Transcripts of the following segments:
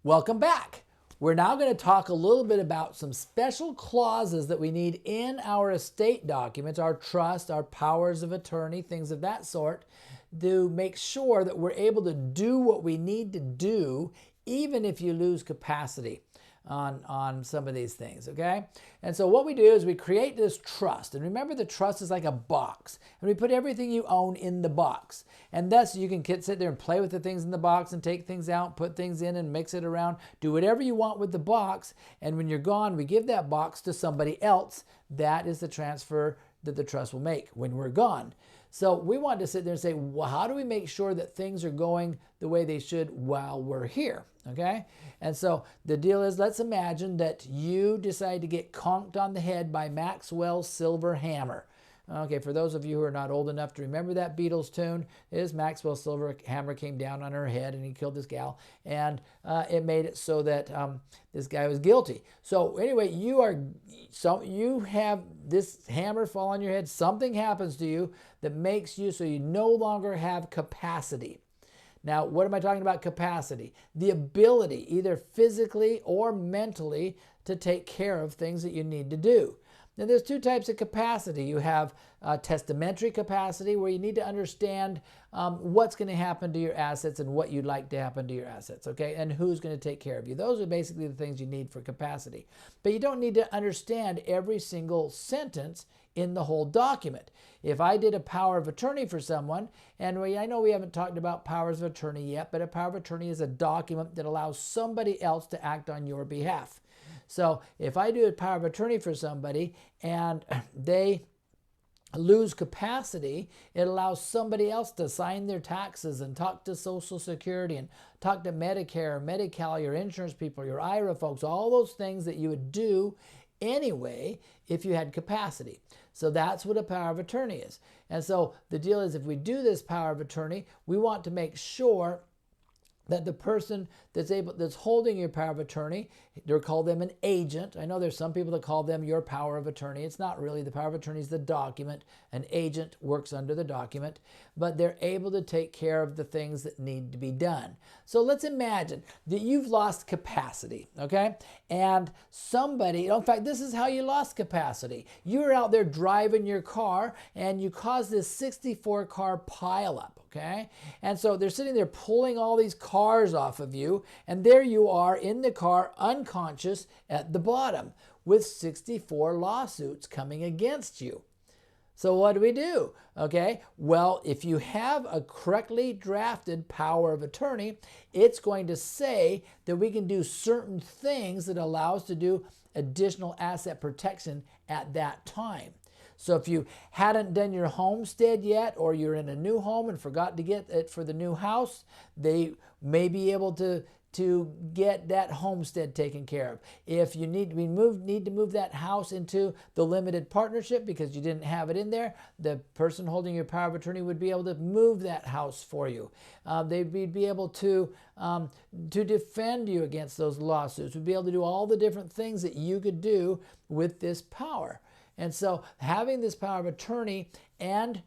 Welcome back. We're now going to talk a little bit about some special clauses that we need in our estate documents, our trust, our powers of attorney, things of that sort, to make sure that we're able to do what we need to do even if you lose capacity on some of these things, okay? And so what we do is we create this trust. And remember, the trust is like a box. And we put everything you own in the box. And thus you can sit there and play with the things in the box and take things out, put things in and mix it around. Do whatever you want with the box. And when you're gone, we give that box to somebody else. That is the transfer that the trust will make when we're gone. So we want to sit there and say, well, how do we make sure that things are going the way they should while we're here? Okay? And so the deal is, let's imagine that you decide to get conked on the head by Maxwell's silver hammer. Okay, for those of you who are not old enough to remember that Beatles tune, is Maxwell's silver hammer came down on her head and he killed this gal, and it made it so that this guy was guilty. So anyway, you have this hammer fall on your head. Something happens to you that makes you so you no longer have capacity. Now, what am I talking about capacity? The ability, either physically or mentally, to take care of things that you need to do. Now, there's two types of capacity. You have testamentary capacity, where you need to understand what's going to happen to your assets and what you'd like to happen to your assets, okay? And who's going to take care of you. Those are basically the things you need for capacity. But you don't need to understand every single sentence in the whole document. If I did a power of attorney for someone, and I know we haven't talked about powers of attorney yet, but a power of attorney is a document that allows somebody else to act on your behalf. So if I do a power of attorney for somebody and they lose capacity, it allows somebody else to sign their taxes and talk to Social Security and talk to Medicare, Medi-Cal, your insurance people, your IRA folks, all those things that you would do anyway if you had capacity. So that's what a power of attorney is. And so the deal is, if we do this power of attorney, we want to make sure that the person that's holding your power of attorney, they'll call them an agent. I know there's some people that call them your power of attorney. It's not really. The power of attorney is the document. An agent works under the document, but they're able to take care of the things that need to be done. So let's imagine that you've lost capacity, okay? And somebody, in fact, this is how you lost capacity. You were out there driving your car and you caused this 64 car pileup. Okay? And so they're sitting there pulling all these cars off of you, and there you are in the car, unconscious at the bottom, with 64 lawsuits coming against you. So what do we do? Okay, well, if you have a correctly drafted power of attorney, it's going to say that we can do certain things that allow us to do additional asset protection at that time. So if you hadn't done your homestead yet, or you're in a new home and forgot to get it for the new house, they may be able to get that homestead taken care of. If you need to move that house into the limited partnership because you didn't have it in there, the person holding your power of attorney would be able to move that house for you. They'd be able to defend you against those lawsuits. We'd be able to do all the different things that you could do with this power. And so having this power of attorney and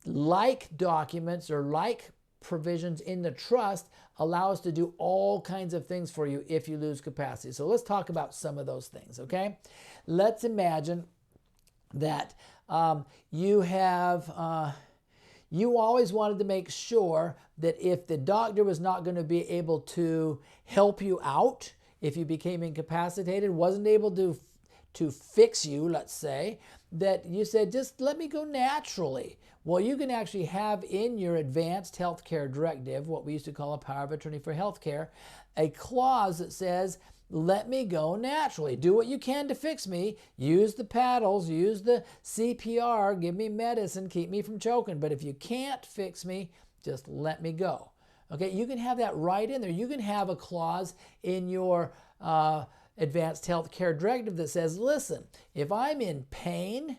like documents or like provisions in the trust allow us to do all kinds of things for you if you lose capacity. So let's talk about some of those things, okay? Let's imagine that you always wanted to make sure that if the doctor was not going to be able to help you out, if you became incapacitated, wasn't able to fix you, let's say, that you said, just let me go naturally. Well, you can actually have in your advanced healthcare directive, what we used to call a power of attorney for healthcare, a clause that says, let me go naturally. Do what you can to fix me. Use the paddles, use the CPR, give me medicine, keep me from choking. But if you can't fix me, just let me go. Okay, you can have that right in there. You can have a clause in your advanced healthcare directive that says, listen, if I'm in pain,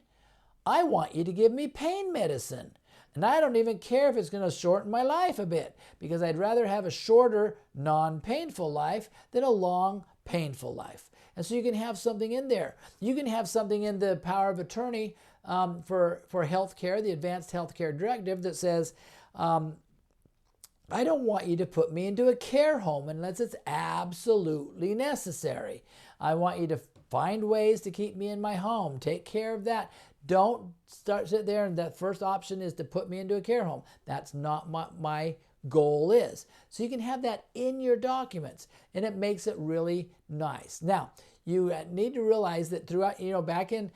I want you to give me pain medicine. And I don't even care if it's going to shorten my life a bit, because I'd rather have a shorter, non-painful life than a long, painful life. And so you can have something in there. You can have something in the power of attorney for healthcare, the advanced healthcare directive, that says, I don't want you to put me into a care home unless it's absolutely necessary. I want you to find ways to keep me in my home. Take care of that. Don't sit there and that first option is to put me into a care home. That's not what my goal is. So you can have that in your documents, and it makes it really nice. Now, you need to realize that throughout, back in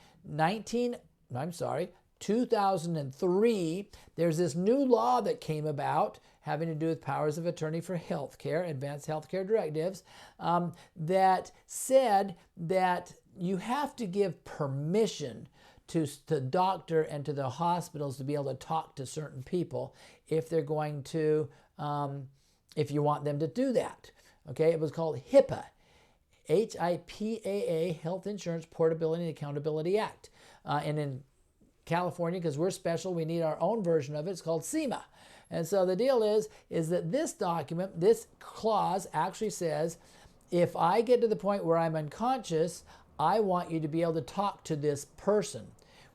2003, there's this new law that came about having to do with powers of attorney for healthcare, advanced healthcare directives, that said that you have to give permission to the doctor and to the hospitals to be able to talk to certain people if they're going to, if you want them to do that. Okay, it was called HIPAA, HIPAA, Health Insurance Portability and Accountability Act. And in California, because we're special, we need our own version of it. It's called SEMA. And so the deal is that this document, this clause actually says, if I get to the point where I'm unconscious, I want you to be able to talk to this person.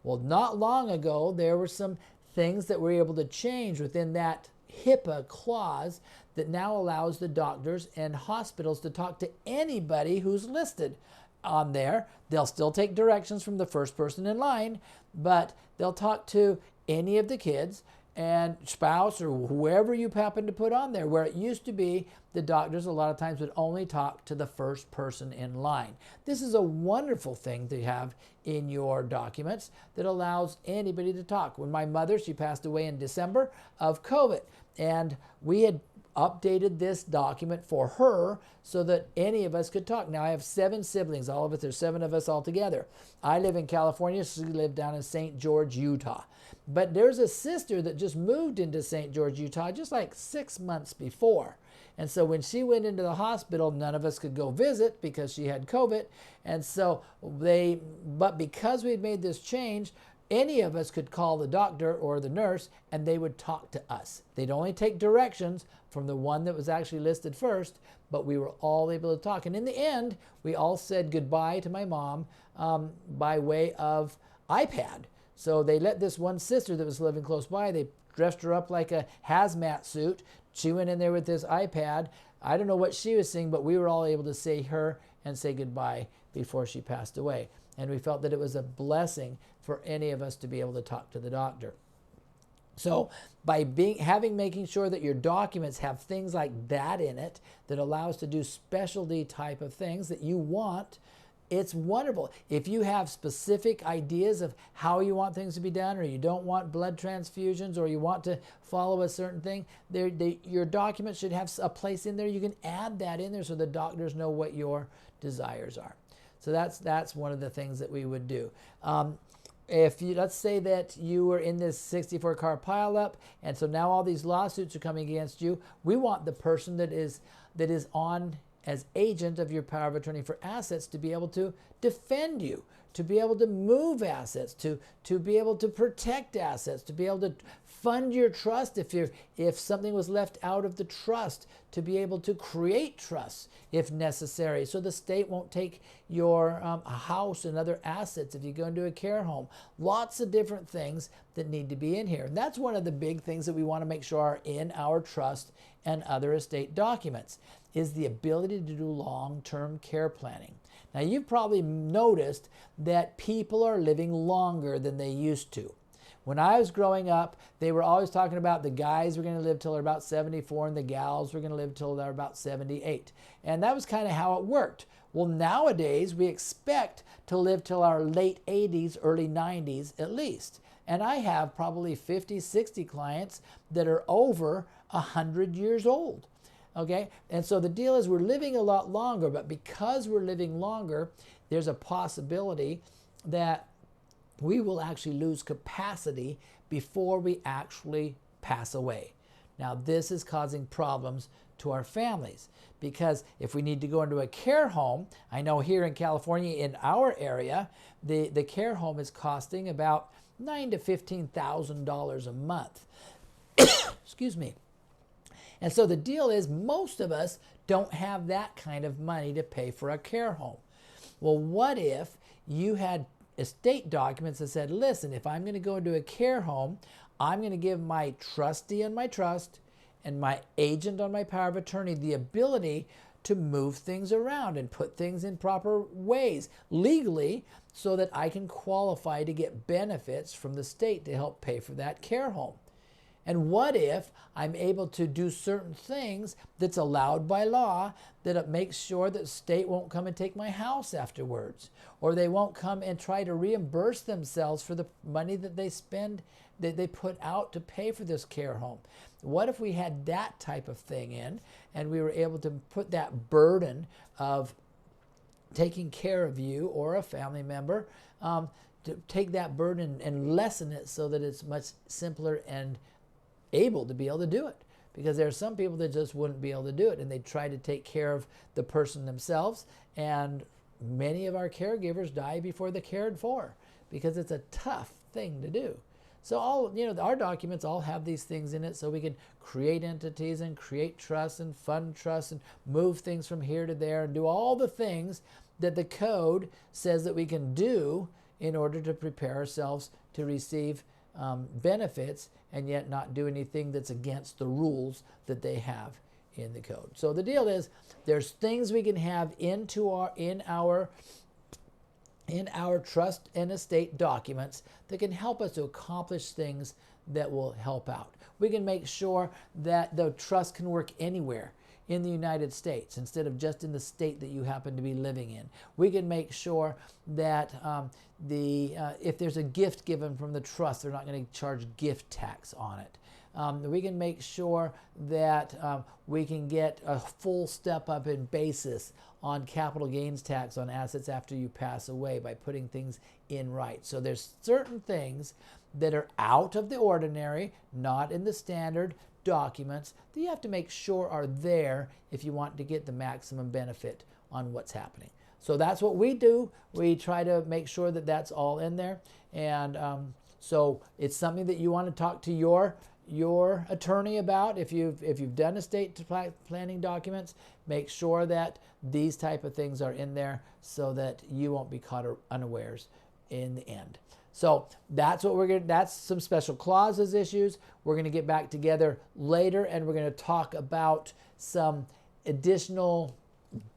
Well, not long ago, there were some things that we're able to change within that HIPAA clause that now allows the doctors and hospitals to talk to anybody who's listed on there. They'll still take directions from the first person in line, but they'll talk to any of the kids and spouse or whoever you happen to put on there, where it used to be the doctors a lot of times would only talk to the first person in line. This is a wonderful thing to have in your documents that allows anybody to talk. When my mother, she passed away in December of COVID, and we had updated this document for her so that any of us could talk. Now, I have 7 siblings, all of us, there's 7 of us all together. I live in California, she lived down in St. George, Utah. But there's a sister that just moved into St. George, Utah, just like 6 months before. And so when she went into the hospital, none of us could go visit because she had COVID. And so but because we'd made this change, any of us could call the doctor or the nurse and they would talk to us. They'd only take directions from the one that was actually listed first, but we were all able to talk. And in the end, we all said goodbye to my mom by way of iPad. So they let this one sister that was living close by, they dressed her up like a hazmat suit. She went in there with this iPad. I don't know what she was seeing, but we were all able to see her and say goodbye before she passed away. And we felt that it was a blessing for any of us to be able to talk to the doctor. So by making sure that your documents have things like that in it that allows to do specialty type of things that you want, it's wonderful. If you have specific ideas of how you want things to be done, or you don't want blood transfusions, or you want to follow a certain thing, your document should have a place in there. You can add that in there so the doctors know what your desires are. So that's one of the things that we would do. Let's say that you were in this 64-car pileup, and so now all these lawsuits are coming against you. We want the person that is on as agent of your power of attorney for assets to be able to defend you, to be able to move assets, to be able to protect assets, to be able to fund your trust if something was left out of the trust, to be able to create trusts if necessary, so the state won't take your house and other assets if you go into a care home. Lots of different things that need to be in here. And that's one of the big things that we want to make sure are in our trust and other estate documents, is the ability to do long-term care planning. Now, you've probably noticed that people are living longer than they used to. When I was growing up, they were always talking about the guys were going to live till they're about 74 and the gals were going to live till they're about 78. And that was kind of how it worked. Well, nowadays, we expect to live till our late 80s, early 90s at least. And I have probably 50, 60 clients that are over 100 years old. Okay, and so the deal is we're living a lot longer, but because we're living longer, there's a possibility that we will actually lose capacity before we actually pass away. Now, this is causing problems to our families, because if we need to go into a care home, I know here in California, in our area, the care home is costing about $9,000 to $15,000 a month. Excuse me. And so the deal is most of us don't have that kind of money to pay for a care home. Well, what if you had estate documents that said, listen, if I'm going to go into a care home, I'm going to give my trustee in my trust and my agent on my power of attorney the ability to move things around and put things in proper ways legally so that I can qualify to get benefits from the state to help pay for that care home. And what if I'm able to do certain things that's allowed by law that it makes sure that the state won't come and take my house afterwards, or they won't come and try to reimburse themselves for the money that they spend, that they put out to pay for this care home? What if we had that type of thing in, and we were able to put that burden of taking care of you or a family member, to take that burden and lessen it so that it's much simpler and able to be able to do it? Because there are some people that just wouldn't be able to do it, and they try to take care of the person themselves, and many of our caregivers die before they're cared for because it's a tough thing to do. So our documents all have these things in it, so we can create entities and create trusts and fund trusts and move things from here to there and do all the things that the code says that we can do in order to prepare ourselves to receive benefits, and yet not do anything that's against the rules that they have in the code. So the deal is, there's things we can have in our trust and estate documents that can help us to accomplish things that will help out. We can make sure that the trust can work anywhere in the United States instead of just in the state that you happen to be living in. We can make sure that if there's a gift given from the trust, they're not going to charge gift tax on it. We can make sure that we can get a full step up in basis on capital gains tax on assets after you pass away by putting things in right. So there's certain things that are out of the ordinary, not in the standard documents, that you have to make sure are there if you want to get the maximum benefit on what's happening. So that's what we do. We try to make sure that that's all in there. And so it's something that you want to talk to your attorney about. If you've done estate planning documents, make sure that these type of things are in there so that you won't be caught unawares in the end. So that's what that's some special clauses issues. We're going to get back together later, and we're going to talk about some additional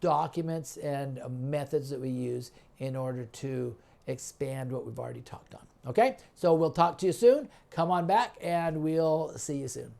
documents and methods that we use in order to expand what we've already talked on. Okay, so we'll talk to you soon. Come on back and we'll see you soon.